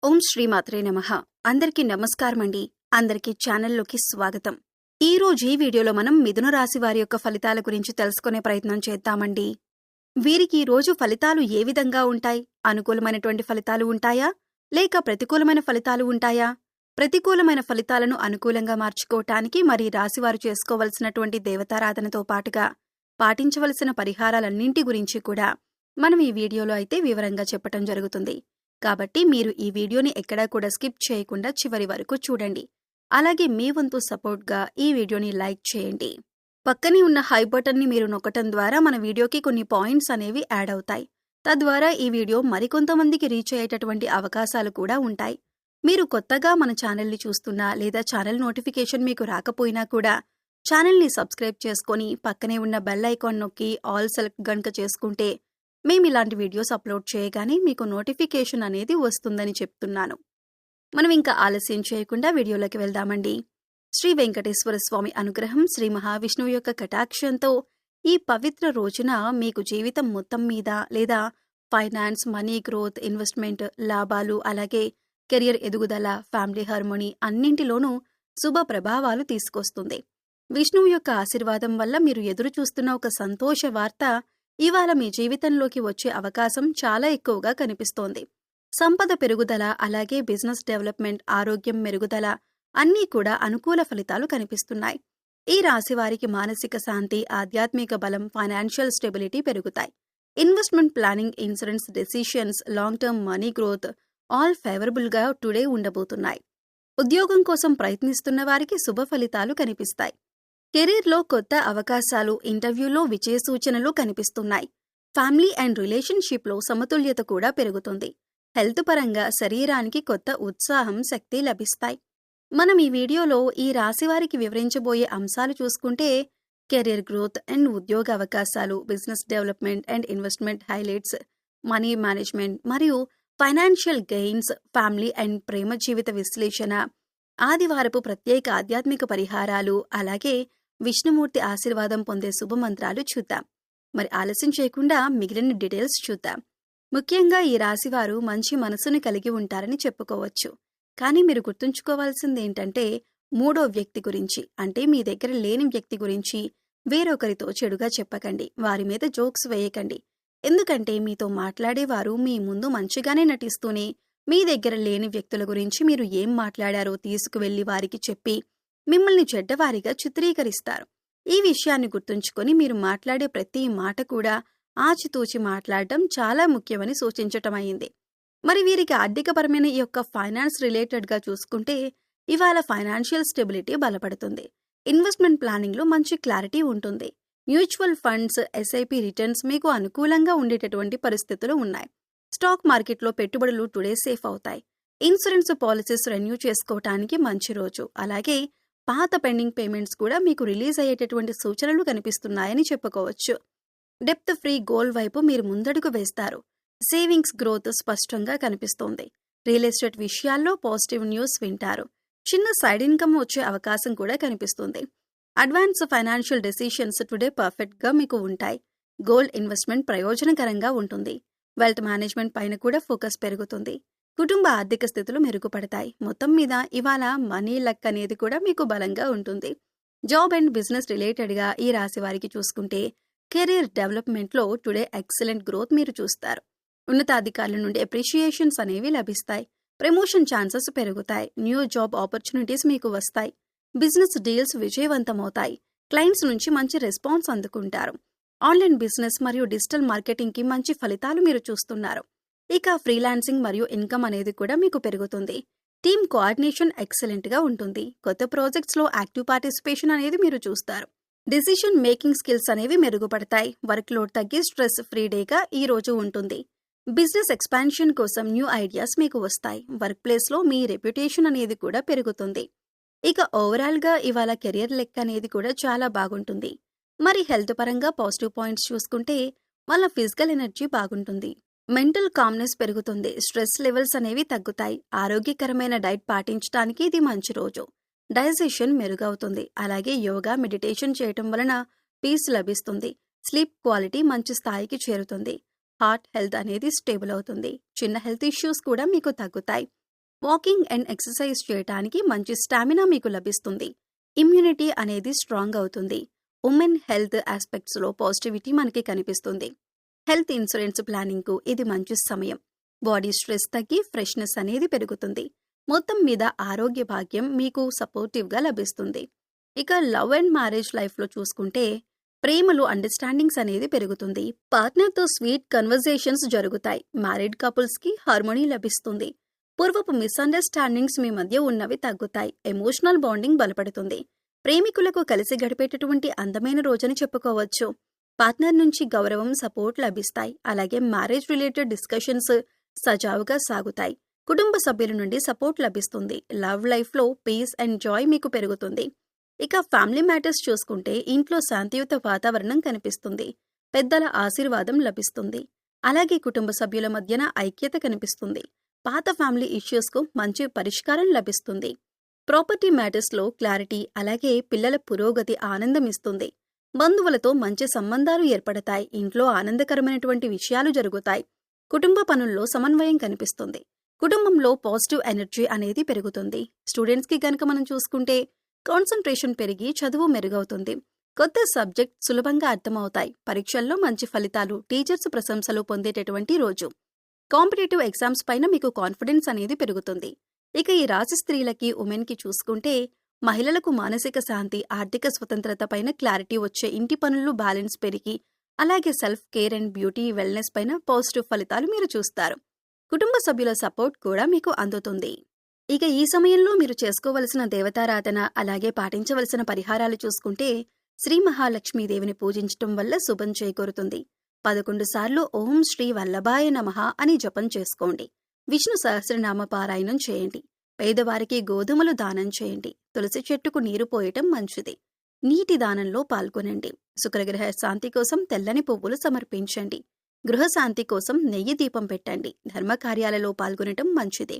ఓం శ్రీమాత్రే నమః. అందరికీ నమస్కారమండి. అందరికీ ఛానల్లోకి స్వాగతం. ఈ రోజు ఈ వీడియోలో మనం మిథున రాశి వారి యొక్క ఫలితాల గురించి తెలుసుకునే ప్రయత్నం చేద్దామండి. వీరికి ఈ రోజు ఫలితాలు ఏ విధంగా ఉంటాయి? అనుకూలమైనటువంటి ఫలితాలు ఉంటాయా, లేక ప్రతికూలమైన ఫలితాలు ఉంటాయా? ప్రతికూలమైన ఫలితాలను అనుకూలంగా మార్చుకోవటానికి మరి రాశివారు చేసుకోవలసినటువంటి దేవతారాధనతో పాటుగా పాటించవలసిన పరిహారాలన్నింటి గురించి కూడా మనం ఈ వీడియోలో అయితే వివరంగా చెప్పటం జరుగుతుంది. కాబట్టి మీరు ఈ వీడియోని ఎక్కడా కూడా స్కిప్ చేయకుండా చివరి వరకు చూడండి. అలాగే మీ వంతు సపోర్ట్గా ఈ వీడియోని లైక్ చేయండి. పక్కనే ఉన్న హై బటన్ని మీరు నొక్కటం ద్వారా మన వీడియోకి కొన్ని పాయింట్స్ అనేవి యాడ్ అవుతాయి. తద్వారా ఈ వీడియో మరికొంతమందికి రీచ్ అయ్యేటటువంటి అవకాశాలు కూడా ఉంటాయి. మీరు కొత్తగా మన ఛానల్ని చూస్తున్నా లేదా ఛానల్ నోటిఫికేషన్ మీకు రాకపోయినా కూడా ఛానల్ని సబ్స్క్రైబ్ చేసుకొని పక్కనే ఉన్న బెల్ ఐకాన్ నొక్కి ఆల్ సెలెక్ట్ గనుక చేసుకుంటే మేము ఇలాంటి వీడియోస్ అప్లోడ్ చేయగానే మీకు నోటిఫికేషన్ అనేది వస్తుందని చెప్తున్నాను. మనం ఇంకా ఆలస్యం చేయకుండా వీడియోలోకి వెళ్దామండి. శ్రీ వెంకటేశ్వర స్వామి అనుగ్రహం, శ్రీ మహావిష్ణువు యొక్క కటాక్షంతో ఈ పవిత్ర రోజున మీకు జీవితం మొత్తం మీద లేదా ఫైనాన్స్, మనీ గ్రోత్, ఇన్వెస్ట్మెంట్, లాభాలు, అలాగే కెరియర్ ఎదుగుదల, ఫ్యామిలీ హార్మోనీ అన్నింటిలోనూ శుభ ప్రభావాలు తీసుకొస్తుంది. విష్ణువు యొక్క ఆశీర్వాదం వల్ల మీరు ఎదురు చూస్తున్న ఒక సంతోష వార్త ఇవాళ మీ జీవితంలోకి వచ్చే అవకాశం చాలా ఎక్కువగా కనిపిస్తోంది. సంపద పెరుగుదల, అలాగే బిజినెస్ డెవలప్మెంట్, ఆరోగ్యం మెరుగుదల అన్నీ కూడా అనుకూల ఫలితాలు కనిపిస్తున్నాయి. ఈ రాశి వారికి మానసిక శాంతి, ఆధ్యాత్మిక బలం, ఫైనాన్షియల్ స్టెబిలిటీ పెరుగుతాయి. Investment planning, insurance decisions, long term money growth all ఫేవరబుల్గా టుడే ఉండబోతున్నాయి. ఉద్యోగం కోసం ప్రయత్నిస్తున్న వారికి శుభ ఫలితాలు కనిపిస్తాయి. కెరీర్లో కొత్త అవకాశాలు, ఇంటర్వ్యూలో విజయ సూచనలు కనిపిస్తున్నాయి. ఫ్యామిలీ అండ్ రిలేషన్షిప్లో సమతుల్యత కూడా పెరుగుతుంది. హెల్త్ పరంగా శరీరానికి కొత్త ఉత్సాహం, శక్తి లభిస్తాయి. మనం ఈ వీడియోలో ఈ రాశివారికి వివరించబోయే అంశాలు చూసుకుంటే కెరీర్ గ్రోత్ అండ్ ఉద్యోగ అవకాశాలు, business development and investment highlights, money management మరియు ఫైనాన్షియల్ గెయిన్స్, ఫ్యామిలీ అండ్ ప్రేమ జీవిత విశ్లేషణ, ఆదివారపు ప్రత్యేక ఆధ్యాత్మిక పరిహారాలు, అలాగే విష్ణుమూర్తి ఆశీర్వాదం పొందే శుభమంత్రాలు చూద్దాం. మరి ఆలస్యం చేయకుండా మిగిలిన డీటెయిల్స్ చూద్దాం. ముఖ్యంగా ఈ రాశివారు మంచి మనసుని కలిగి ఉంటారని చెప్పుకోవచ్చు. కానీ మీరు గుర్తుంచుకోవాల్సింది ఏంటంటే మూడో వ్యక్తి గురించి, అంటే మీ దగ్గర లేని వ్యక్తి గురించి వేరొకరితో చెడుగా చెప్పకండి. వారి మీద జోక్స్ వేయకండి. ఎందుకంటే మీతో మాట్లాడేవారు మీ ముందు మంచిగానే నటిస్తూనే మీ దగ్గర లేని వ్యక్తుల గురించి మీరు ఏం మాట్లాడారో తీసుకువెళ్లి వారికి చెప్పి మిమ్మల్ని చెడ్డవారిగా చిత్రీకరిస్తారు. ఈ విషయాన్ని గుర్తుంచుకొని మీరు మాట్లాడే ప్రతి మాట కూడా ఆచితూచి మాట్లాడటం చాలా ముఖ్యమని సూచించటమైంది. మరి వీరికి ఆర్థికపరమైన ఈ యొక్క ఫైనాన్స్ రిలేటెడ్గా చూసుకుంటే ఇవాళ ఫైనాన్షియల్ స్టెబిలిటీ బలపడుతుంది. ఇన్వెస్ట్మెంట్ ప్లానింగ్లో మంచి క్లారిటీ ఉంటుంది. మ్యూచువల్ ఫండ్స్, ఎస్ఐపి రిటర్న్స్ మీకు అనుకూలంగా ఉండేటటువంటి పరిస్థితులు ఉన్నాయి. స్టాక్ మార్కెట్లో పెట్టుబడులు టుడే సేఫ్ అవుతాయి. ఇన్సూరెన్స్ పాలసీస్ రెన్యూ చేసుకోవటానికి మంచి రోజు. అలాగే పాత పెండింగ్ పేమెంట్స్ కూడా మీకు రిలీజ్ అయ్యేటటువంటి సూచనలు కనిపిస్తున్నాయని చెప్పుకోవచ్చు. డెప్త్ ఫ్రీ గోల్ వైపు మీరు ముందడుగు వేస్తారు. సేవింగ్స్ గ్రోత్ స్పష్టంగా కనిపిస్తోంది. రియల్ ఎస్టేట్ విషయాల్లో పాజిటివ్ న్యూస్ వింటారు. చిన్న సైడ్ ఇన్కమ్ వచ్చే అవకాశం కూడా కనిపిస్తుంది. అడ్వాన్స్ ఫైనాన్షియల్ డెసిషన్స్ టుడే పర్ఫెక్ట్గా మీకు ఉంటాయి. గోల్డ్ ఇన్వెస్ట్మెంట్ ప్రయోజనకరంగా ఉంటుంది. వెల్త్ మేనేజ్మెంట్ పైన కూడా ఫోకస్ పెరుగుతుంది. కుటుంబ ఆర్థిక స్థితులు మెరుగుపడతాయి. మొత్తం మీద ఇవాళ మనీ లక్ అనేది కూడా మీకు బలంగా ఉంటుంది. జాబ్ అండ్ బిజినెస్ రిలేటెడ్గా ఈ రాశి వారికి చూసుకుంటే కెరీర్ డెవలప్మెంట్లో టుడే ఎక్సలెంట్ గ్రోత్ మీరు చూస్తారు. ఉన్నతాధికారుల నుండి అప్రిషియేషన్స్ అనేవి లభిస్తాయి. ప్రమోషన్ ఛాన్సెస్ పెరుగుతాయి. న్యూ జాబ్ ఆపర్చునిటీస్ మీకు వస్తాయి. Business deals విజయవంతమవుతాయి. క్లయింట్స్ నుంచి మంచి రెస్పాన్స్ అందుకుంటారు. ఆన్లైన్ బిజినెస్ మరియు డిజిటల్ మార్కెటింగ్కి మంచి ఫలితాలు మీరు చూస్తున్నారు. ఇక ఫ్రీలాన్సింగ్ మరియు ఇన్కమ్ అనేది కూడా మీకు పెరుగుతుంది. టీమ్ కోఆర్డినేషన్ ఎక్సలెంట్గా ఉంటుంది. కొత్త ప్రాజెక్ట్స్లో యాక్టివ్ పార్టిసిపేషన్ అనేది మీరు చూస్తారు. డెసిషన్ మేకింగ్ స్కిల్స్ అనేవి మెరుగుపడతాయి. వర్క్ లోడ్ తగ్గి స్ట్రెస్ ఫ్రీ డేగా ఈ రోజు ఉంటుంది. బిజినెస్ ఎక్స్పాన్షన్ కోసం న్యూ ఐడియాస్ మీకు వస్తాయి. వర్క్ ప్లేస్లో మీ రెప్యుటేషన్ అనేది కూడా పెరుగుతుంది. ఇక ఓవరాల్గా ఇవాళ కెరియర్ లెక్క అనేది కూడా చాలా బాగుంటుంది. మరి హెల్త్ పరంగా పాజిటివ్ పాయింట్స్ చూసుకుంటే వాళ్ళ ఫిజికల్ ఎనర్జీ బాగుంటుంది. మెంటల్ కామ్నెస్ పెరుగుతుంది. స్ట్రెస్ లెవెల్స్ అనేవి తగ్గుతాయి. ఆరోగ్యకరమైన డైట్ పాటించడానికి ఇది మంచి రోజు. డైజెషన్ మెరుగవుతుంది. అలాగే యోగా, మెడిటేషన్ చేయటం వలన పీస్ లభిస్తుంది. స్లీప్ క్వాలిటీ మంచి స్థాయికి చేరుతుంది. హార్ట్ హెల్త్ అనేది స్టేబుల్ అవుతుంది. చిన్న హెల్త్ ఇష్యూస్ కూడా మీకు తగ్గుతాయి. వాకింగ్ అండ్ ఎక్సర్సైజ్ చేయటానికి మంచి స్టామినా మీకు లభిస్తుంది. ఇమ్యూనిటీ అనేది స్ట్రాంగ్ అవుతుంది. ఉమెన్ హెల్త్ ఆస్పెక్ట్స్లో పాజిటివిటీ మనకి కనిపిస్తుంది. హెల్త్ ఇన్సూరెన్స్ ప్లానింగ్కు ఇది మంచి సమయం. బాడీ స్ట్రెస్ తగ్గి ఫ్రెష్నెస్ అనేది పెరుగుతుంది. మొత్తం మీద ఆరోగ్య భాగ్యం మీకు సపోర్టివ్గా లభిస్తుంది. ఇక లవ్ అండ్ మ్యారేజ్ లైఫ్లో చూసుకుంటే ప్రేమలు అండర్స్టాండింగ్స్ అనేది పెరుగుతుంది. పార్ట్నర్తో స్వీట్ కన్వర్జేషన్స్ జరుగుతాయి. మ్యారీడ్ కపుల్స్కి హార్మోనీ లభిస్తుంది. పూర్వపు మిస్అండర్స్టాండింగ్స్ మీ మధ్య ఉన్నవి తగ్గుతాయి. ఎమోషనల్ బాండింగ్ బలపడుతుంది. ప్రేమికులకు కలిసి గడిపేటటువంటి అందమైన రోజని చెప్పుకోవచ్చు. పార్ట్నర్ నుంచి గౌరవం, సపోర్ట్ లభిస్తాయి. అలాగే మ్యారేజ్ రిలేటెడ్ డిస్కషన్స్ సజావుగా సాగుతాయి. కుటుంబ సభ్యుల నుండి సపోర్ట్ లభిస్తుంది. లవ్ లైఫ్లో పీస్ అండ్ జాయ్ మీకు పెరుగుతుంది. ఇక ఫ్యామిలీ మ్యాటర్స్ చూసుకుంటే ఇంట్లో శాంతియుత వాతావరణం కనిపిస్తుంది. పెద్దల ఆశీర్వాదం లభిస్తుంది. అలాగే కుటుంబ సభ్యుల మధ్యన ఐక్యత కనిపిస్తుంది. పాత ఫ్యామిలీ ఇష్యూస్కు మంచి పరిష్కారం లభిస్తుంది. ప్రాపర్టీ మ్యాటర్స్లో క్లారిటీ, అలాగే పిల్లల పురోగతి ఆనందం ఇస్తుంది. బంధువులతో మంచి సంబంధాలు ఏర్పడతాయి. ఇంట్లో ఆనందకరమైనటువంటి విషయాలు జరుగుతాయి. కుటుంబ పనుల్లో సమన్వయం కనిపిస్తుంది. కుటుంబంలో పాజిటివ్ ఎనర్జీ అనేది పెరుగుతుంది. స్టూడెంట్స్కి గనక మనం చూసుకుంటే కాన్సంట్రేషన్ పెరిగి చదువు మెరుగవుతుంది. కొత్త సబ్జెక్ట్ సులభంగా అర్థమవుతాయి. పరీక్షల్లో మంచి ఫలితాలు, టీచర్స్ ప్రశంసలు పొందేటటువంటి రోజు. కాంపిటేటివ్ ఎగ్జామ్స్ పైన మీకు కాన్ఫిడెన్స్ అనేది పెరుగుతుంది. ఇక ఈ రాశి స్త్రీలకి, ఉమెన్కి చూసుకుంటే మహిళలకు మానసిక శాంతి, ఆర్థిక స్వతంత్రత పైన క్లారిటీ వచ్చే ఇంటి పనులు బ్యాలెన్స్ పెరిగి, అలాగే self care and beauty, wellness పైన పాజిటివ్ ఫలితాలు మీరు చూస్తారు. కుటుంబ సభ్యుల సపోర్ట్ కూడా మీకు అందుతుంది. ఇక ఈ సమయంలో మీరు చేసుకోవలసిన దేవతారాధన, అలాగే పాటించవలసిన పరిహారాలు చూసుకుంటే శ్రీ మహాలక్ష్మీదేవిని పూజించటం వల్ల శుభం చేకూరుతుంది. 11 సార్లు ఓం శ్రీ వల్లభాయ నమః అని జపం చేసుకోండి. విష్ణు సహస్రనామ పారాయణం చేయండి. పేదవారికి గోధుమలు దానం చేయండి. తులసి చెట్టుకు నీరు పోయటం మంచిది. నీటి దానంలో పాల్గొనండి. శుక్రగ్రహ శాంతి కోసం తెల్లని పువ్వులు సమర్పించండి. గృహశాంతి కోసం నెయ్యి దీపం పెట్టండి. ధర్మకార్యాలలో పాల్గొనటం మంచిది.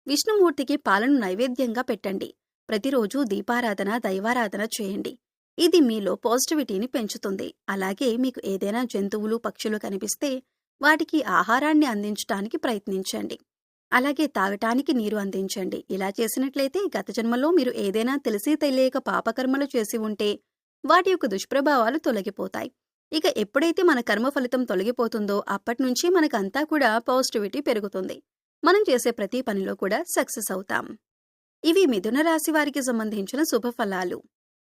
విష్ణుమూర్తికి పాలను నైవేద్యంగా పెట్టండి. ప్రతిరోజు దీపారాధన, దైవారాధన చేయండి. ఇది మీలో పాజిటివిటీని పెంచుతుంది. అలాగే మీకు ఏదైనా జంతువులు, పక్షులు కనిపిస్తే వాటికి ఆహారాన్ని అందించడానికి ప్రయత్నించండి. అలాగే తాగటానికి నీరు అందించండి. ఇలా చేసినట్లయితే గత జన్మలో మీరు ఏదైనా తెలిసి తెలియక పాపకర్మలు చేసి ఉంటే వాటి యొక్క దుష్ప్రభావాలు తొలగిపోతాయి. ఇక ఎప్పుడైతే మన కర్మ ఫలితం తొలగిపోతుందో అప్పటినుంచి మనకంతా కూడా పాజిటివిటీ పెరుగుతుంది. మనం చేసే ప్రతి పనిలో కూడా సక్సెస్ అవుతాం. ఇవి మిథున రాశి వారికి సంబంధించిన శుభఫలాలు.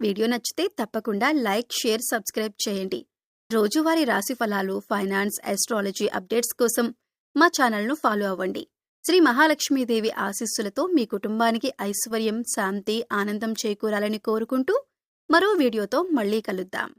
వీడియో నచ్చితే తప్పకుండా లైక్, షేర్, సబ్స్క్రైబ్ చేయండి. రోజువారీ రాశి ఫలాలు, ఫైనాన్స్, ఆస్ట్రాలజీ అప్డేట్స్ కోసం మా ఛానల్ను ఫాలో అవ్వండి. శ్రీ మహాలక్ష్మీదేవి ఆశీస్సులతో మీ కుటుంబానికి ఐశ్వర్యం, శాంతి, ఆనందం చేకూరాలని కోరుకుంటూ మరో వీడియోతో మళ్ళీ కలుద్దాం.